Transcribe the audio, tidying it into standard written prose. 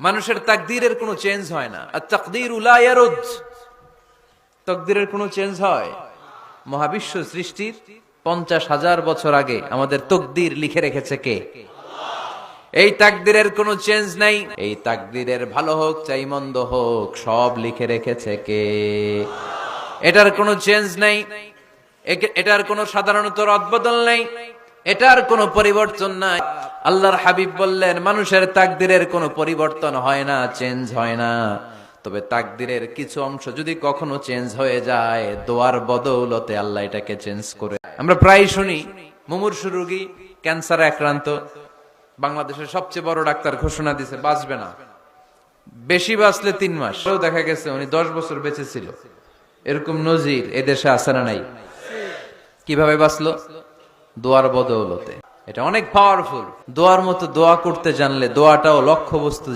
মানুষের তাকদীরের কোনো চেঞ্জ হয় না। আর তাকদীরু লা ইয়ারুদ, তাকদীরের কোনো চেঞ্জ হয়? মহাবিশ্ব সৃষ্টির 50,000 বছর আগে আমাদের তাকদীর লিখে রেখেছে কে? এই তাকদীরের কোনো চেঞ্জ নাই। এই তাকদীরের ভালো হোক চাই মন্দ হোক সব লিখে রেখেছে কে? এটার কোনো চেঞ্জ নাই, এটার কোনো সাধারণত রদবদল নাই, এটার কোনো পরিবর্তন নাই। আল্লাহর হাবিব বললেন মানুষের তাকদীরের কোনো পরিবর্তন হয় না, চেঞ্জ হয় না। তবে তাকদীরের কিছু অংশ যদি কখনো চেঞ্জ হয়ে যায়, দোয়ার বদৌলতে আল্লাহ এটাকে চেঞ্জ করে। আমরা প্রায় শুনি মুমূর্ষু রোগী, ক্যান্সারে আক্রান্ত, বাংলাদেশের সবচেয়ে বড় ডাক্তার ঘোষণা দিছে বাঁচবে না, বেশি বাঁচলে 3 মাস। দেখা গেছে উনি 10 বছর বেঁচে ছিল। এরকম নজির এদেশে আছে না নাই? কিভাবে বাঁচলো? দোয়ার বদৌলতে। এটা অনেক পাওয়ারফুল। দোয়ার মতো দোয়া করতে জানলে দোয়াটাও লক্ষ্যবস্তু